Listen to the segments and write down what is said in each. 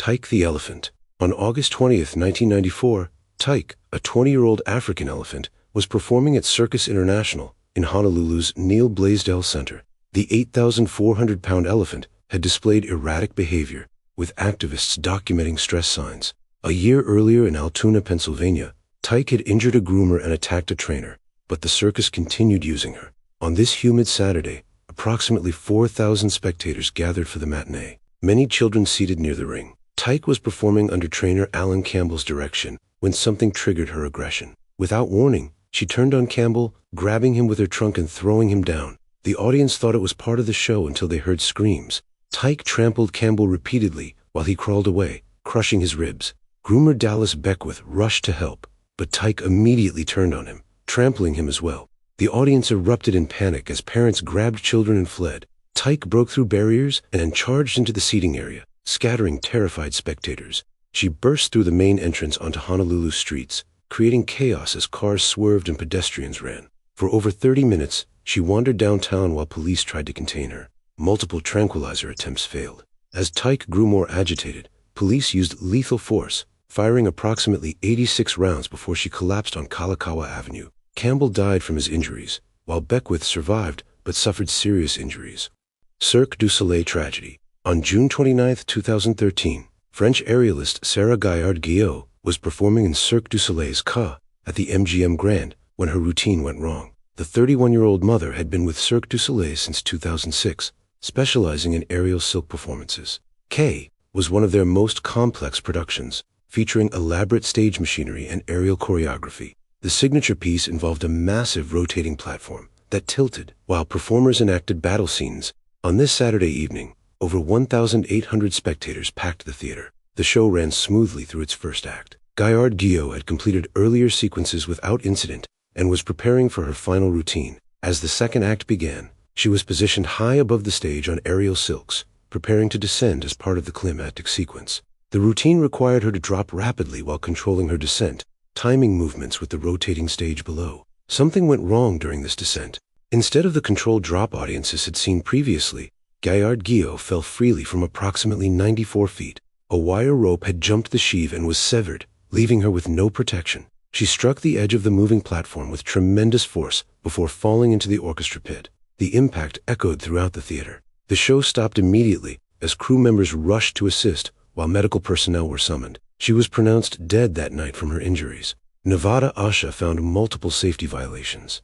Tyke the elephant. On August 20th, 1994, Tyke, a 20-year-old African elephant, was performing at Circus International in Honolulu's Neil Blaisdell Center. The 8,400-pound elephant had displayed erratic behavior, with activists documenting stress signs. A year earlier in Altoona, Pennsylvania, Tyke had injured a groomer and attacked a trainer, but the circus continued using her. On this humid Saturday, approximately 4,000 spectators gathered for the matinee, many children seated near the ring. Tyke was performing under trainer Alan Campbell's direction when something triggered her aggression. Without warning, she turned on Campbell, grabbing him with her trunk and throwing him down. The audience thought it was part of the show until they heard screams. Tyke trampled Campbell repeatedly while he crawled away, crushing his ribs. Groomer Dallas Beckwith rushed to help, but Tyke immediately turned on him, trampling him as well. The audience erupted in panic as parents grabbed children and fled. Tyke broke through barriers and charged into the seating area, scattering terrified spectators. She burst through the main entrance onto Honolulu streets, creating chaos as cars swerved and pedestrians ran. For over 30 minutes, she wandered downtown while police tried to contain her. Multiple tranquilizer attempts failed. As Tyke grew more agitated, police used lethal force, firing approximately 86 rounds before she collapsed on Kalakaua Avenue. Campbell died from his injuries, while Beckwith survived but suffered serious injuries. Cirque du Soleil tragedy. On June 29, 2013, French aerialist Sarah Gaillard-Guillot was performing in Cirque du Soleil's Ca at the MGM Grand when her routine went wrong. The 31-year-old mother had been with Cirque du Soleil since 2006, specializing in aerial silk performances. K was one of their most complex productions, featuring elaborate stage machinery and aerial choreography. The signature piece involved a massive rotating platform that tilted while performers enacted battle scenes. On this Saturday evening, over 1,800 spectators packed the theater. The show ran smoothly through its first act. Gaillard-Guillot had completed earlier sequences without incident and was preparing for her final routine. As the second act began, she was positioned high above the stage on aerial silks, preparing to descend as part of the climactic sequence. The routine required her to drop rapidly while controlling her descent, timing movements with the rotating stage below. Something went wrong during this descent. Instead of the controlled drop audiences had seen previously, Gaillard-Guillot fell freely from approximately 94 feet. A wire rope had jumped the sheave and was severed, leaving her with no protection. She struck the edge of the moving platform with tremendous force before falling into the orchestra pit. The impact echoed throughout the theater. The show stopped immediately as crew members rushed to assist while medical personnel were summoned. She was pronounced dead that night from her injuries. Nevada OSHA found multiple safety violations.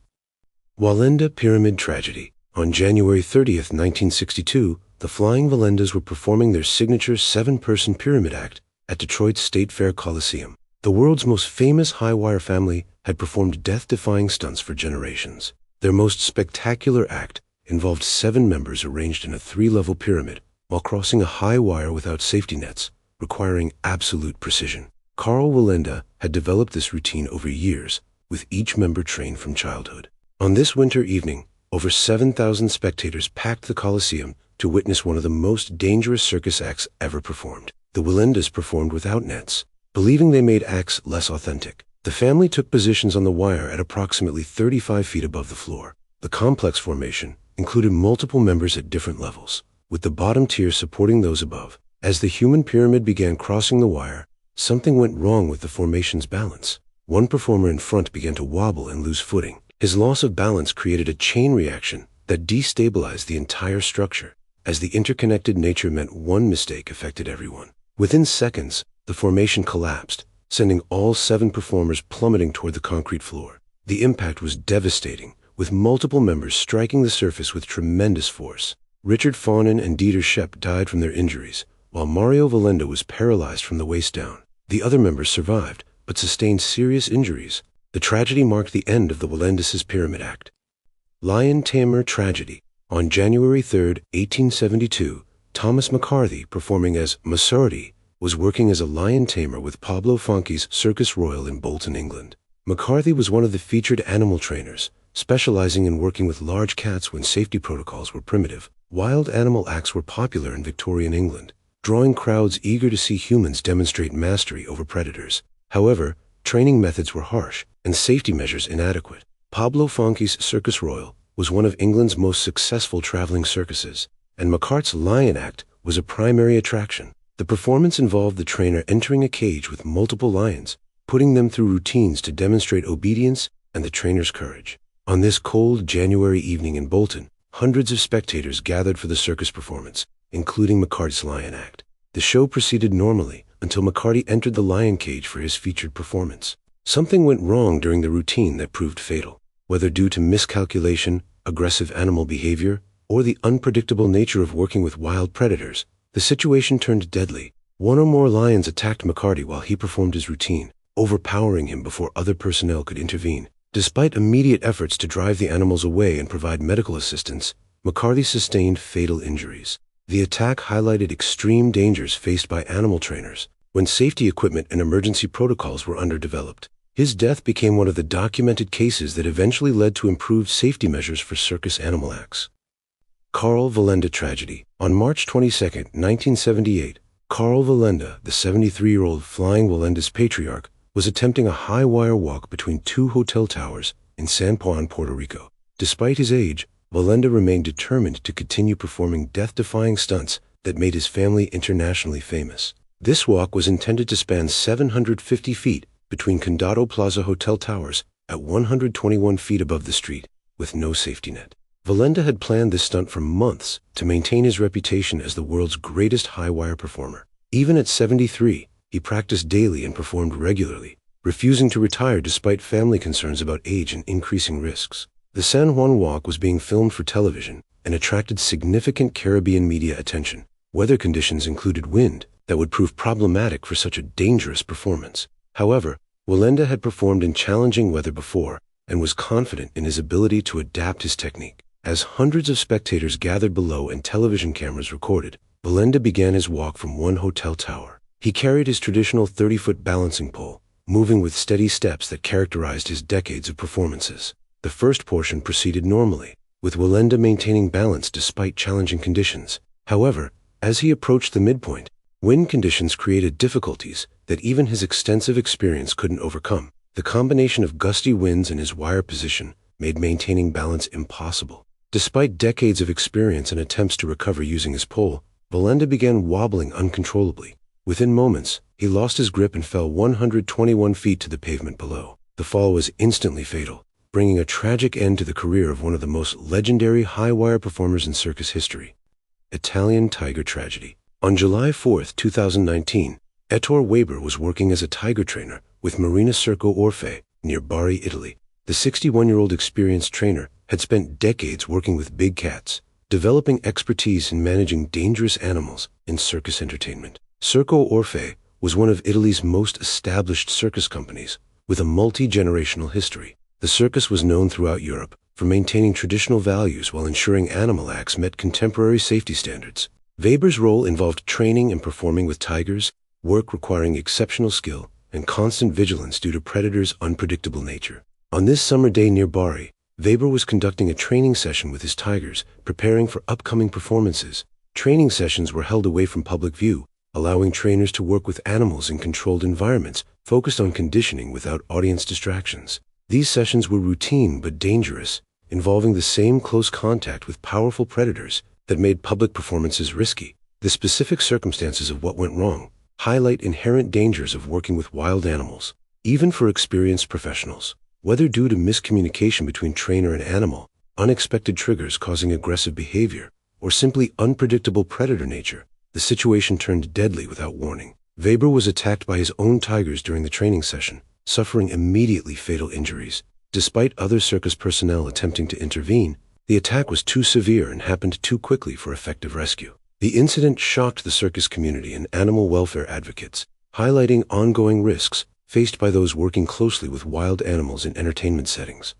Walenda Pyramid Tragedy. On January 30th, 1962, the Flying Valendas were performing their signature 7-person pyramid act at Detroit's State Fair Coliseum. The world's most famous high-wire family had performed death-defying stunts for generations. Their most spectacular act involved 7 members arranged in a 3-level pyramid while crossing a high wire without safety nets, requiring absolute precision. Carl Walenda had developed this routine over years, with each member trained from childhood. On this winter evening, over 7,000 spectators packed the Coliseum to witness one of the most dangerous circus acts ever performed. The Walendas performed without nets, believing they made acts less authentic. The family took positions on the wire at approximately 35 feet above the floor. The complex formation included multiple members at different levels, with the bottom tier supporting those above. As the human pyramid began crossing the wire, something went wrong with the formation's balance. One performer in front began to wobble and lose footing. His loss of balance created a chain reaction that destabilized the entire structure, as the interconnected nature meant one mistake affected everyone. Within seconds, the formation collapsed, sending all 7 performers plummeting toward the concrete floor. The impact was devastating, with multiple members striking the surface with tremendous force. Richard Faunin and Dieter Schepp died from their injuries, while Mario Valenda was paralyzed from the waist down. The other members survived, but sustained serious injuries. The tragedy marked the end of the Walendas' pyramid act. Lion Tamer Tragedy. On January 3, 1872, Thomas McCarthy, performing as Masardi, was working as a lion tamer with Pablo Fonke's Circus Royal in Bolton, England. McCarthy was one of the featured animal trainers, specializing in working with large cats when safety protocols were primitive. Wild animal acts were popular in Victorian England, drawing crowds eager to see humans demonstrate mastery over predators. However, training methods were harsh and safety measures inadequate. Pablo Fonke's Circus Royal was one of England's most successful traveling circuses, and McCart's Lion Act was a primary attraction. The performance involved the trainer entering a cage with multiple lions, putting them through routines to demonstrate obedience and the trainer's courage. On this cold January evening in Bolton, hundreds of spectators gathered for the circus performance, including McCarty's Lion Act. The show proceeded normally until McCarty entered the lion cage for his featured performance. Something went wrong during the routine that proved fatal. Whether due to miscalculation, aggressive animal behavior, or the unpredictable nature of working with wild predators, the situation turned deadly. One or more lions attacked McCarty while he performed his routine, overpowering him before other personnel could intervene. Despite immediate efforts to drive the animals away and provide medical assistance, McCarty sustained fatal injuries. The attack highlighted extreme dangers faced by animal trainers when safety equipment and emergency protocols were underdeveloped. His death became one of the documented cases that eventually led to improved safety measures for circus animal acts. Carl Wallenda tragedy. On March 22, 1978, Carl Wallenda, the 73-year-old Flying Wallenda's patriarch, was attempting a high-wire walk between two hotel towers in San Juan, Puerto Rico. Despite his age, Wallenda remained determined to continue performing death-defying stunts that made his family internationally famous. This walk was intended to span 750 feet between Condado Plaza Hotel towers at 121 feet above the street, with no safety net. Wallenda had planned this stunt for months to maintain his reputation as the world's greatest high-wire performer. Even at 73, he practiced daily and performed regularly, refusing to retire despite family concerns about age and increasing risks. The San Juan Walk was being filmed for television and attracted significant Caribbean media attention. Weather conditions included wind that would prove problematic for such a dangerous performance. However, Wallenda had performed in challenging weather before and was confident in his ability to adapt his technique. As hundreds of spectators gathered below and television cameras recorded, Wallenda began his walk from one hotel tower. He carried his traditional 30-foot balancing pole, moving with steady steps that characterized his decades of performances. The first portion proceeded normally, with Wallenda maintaining balance despite challenging conditions. However, as he approached the midpoint, wind conditions created difficulties that even his extensive experience couldn't overcome. The combination of gusty winds and his wire position made maintaining balance impossible. Despite decades of experience and attempts to recover using his pole, Wallenda began wobbling uncontrollably. Within moments, he lost his grip and fell 121 feet to the pavement below. The fall was instantly fatal, bringing a tragic end to the career of one of the most legendary high-wire performers in circus history. Italian tiger tragedy. On July 4, 2019, Ettore Weber was working as a tiger trainer with Marina Circo Orfe near Bari, Italy. The 61-year-old experienced trainer had spent decades working with big cats, developing expertise in managing dangerous animals in circus entertainment. Circo Orfe was one of Italy's most established circus companies, with a multi-generational history. The circus was known throughout Europe for maintaining traditional values while ensuring animal acts met contemporary safety standards. Weber's role involved training and performing with tigers, work requiring exceptional skill and constant vigilance due to predators' unpredictable nature. On this summer day near Bari, Weber was conducting a training session with his tigers, preparing for upcoming performances. Training sessions were held away from public view, allowing trainers to work with animals in controlled environments, focused on conditioning without audience distractions. These sessions were routine but dangerous, involving the same close contact with powerful predators that made public performances risky. The specific circumstances of what went wrong highlight inherent dangers of working with wild animals, even for experienced professionals. Whether due to miscommunication between trainer and animal, unexpected triggers causing aggressive behavior, or simply unpredictable predator nature, the situation turned deadly without warning. Weber was attacked by his own tigers during the training session, suffering immediately fatal injuries. Despite other circus personnel attempting to intervene, the attack was too severe and happened too quickly for effective rescue. The incident shocked the circus community and animal welfare advocates, highlighting ongoing risks faced by those working closely with wild animals in entertainment settings.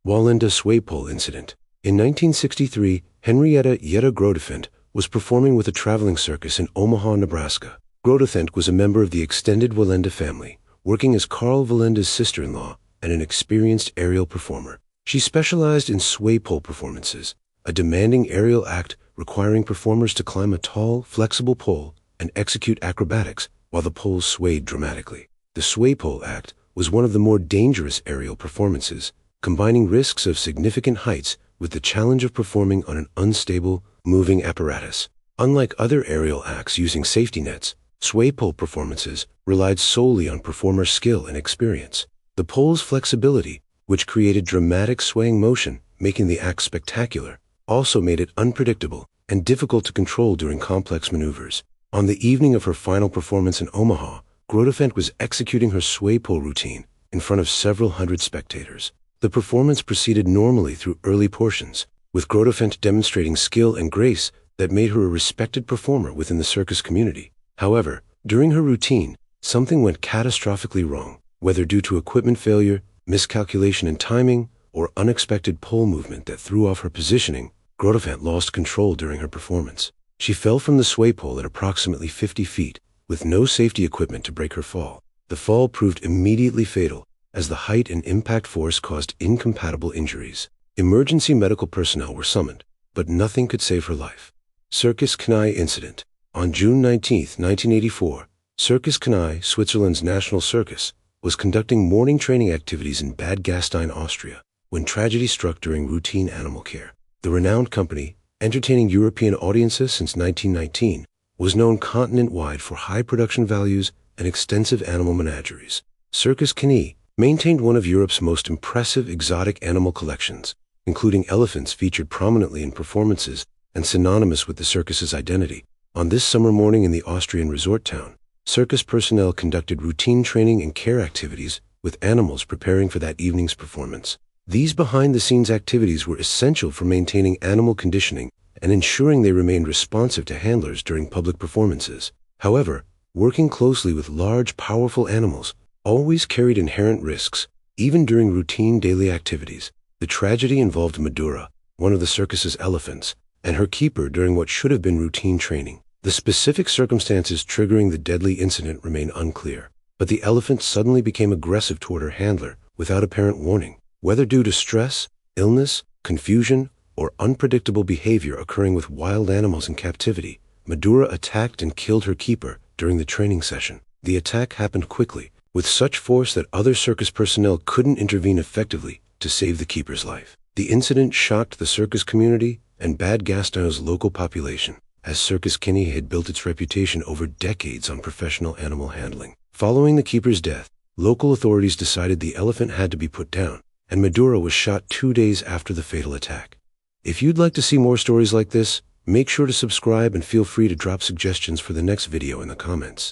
Wallenda sway pole incident. In 1963, Henrietta Yetta Grodefend was performing with a traveling circus in Omaha, Nebraska. Grodefend was a member of the extended Wallenda family, working as Carl Wallenda's sister-in-law and an experienced aerial performer. She specialized in sway pole performances, a demanding aerial act requiring performers to climb a tall, flexible pole and execute acrobatics while the poles swayed dramatically. The sway pole act was one of the more dangerous aerial performances, combining risks of significant heights with the challenge of performing on an unstable, moving apparatus. Unlike other aerial acts using safety nets, Sway pole performances relied solely on performer skill and experience. The pole's flexibility, which created dramatic swaying motion, making the act spectacular, also made it unpredictable and difficult to control during complex maneuvers. On the evening of her final performance in Omaha, Grotefend was executing her sway pole routine in front of several hundred spectators. The performance proceeded normally through early portions, with Grotefend demonstrating skill and grace that made her a respected performer within the circus community. However, during her routine, something went catastrophically wrong, whether due to equipment failure, miscalculation in timing, or unexpected pole movement that threw off her positioning. Grotefend lost control during her performance. She fell from the sway pole at approximately 50 feet, with no safety equipment to break her fall. The fall proved immediately fatal, as the height and impact force caused incompatible injuries. Emergency medical personnel were summoned, but nothing could save her life. Circus Knox incident. On June 19, 1984, Circus Knox, Switzerland's national circus, was conducting morning training activities in Bad Gastein, Austria, when tragedy struck during routine animal care. The renowned company, entertaining European audiences since 1919, was known continent-wide for high production values and extensive animal menageries. Circus Knox maintained one of Europe's most impressive exotic animal collections, including elephants featured prominently in performances and synonymous with the circus's identity. On this summer morning in the Austrian resort town, circus personnel conducted routine training and care activities with animals preparing for that evening's performance. These behind-the-scenes activities were essential for maintaining animal conditioning and ensuring they remained responsive to handlers during public performances. However, working closely with large, powerful animals always carried inherent risks, even during routine daily activities. The tragedy involved Madura, one of the circus's elephants, and her keeper during what should have been routine training. The specific circumstances triggering the deadly incident remain unclear, but the elephant suddenly became aggressive toward her handler without apparent warning. Whether due to stress, illness, confusion, or unpredictable behavior occurring with wild animals in captivity, Madura attacked and killed her keeper during the training session. The attack happened quickly, with such force that other circus personnel couldn't intervene effectively to save the keeper's life. The incident shocked the circus community and Bad Gastein's local population, as Circus Knox had built its reputation over decades on professional animal handling. Following the keeper's death, local authorities decided the elephant had to be put down, and Madura was shot 2 days after the fatal attack. If you'd like to see more stories like this, make sure to subscribe and feel free to drop suggestions for the next video in the comments.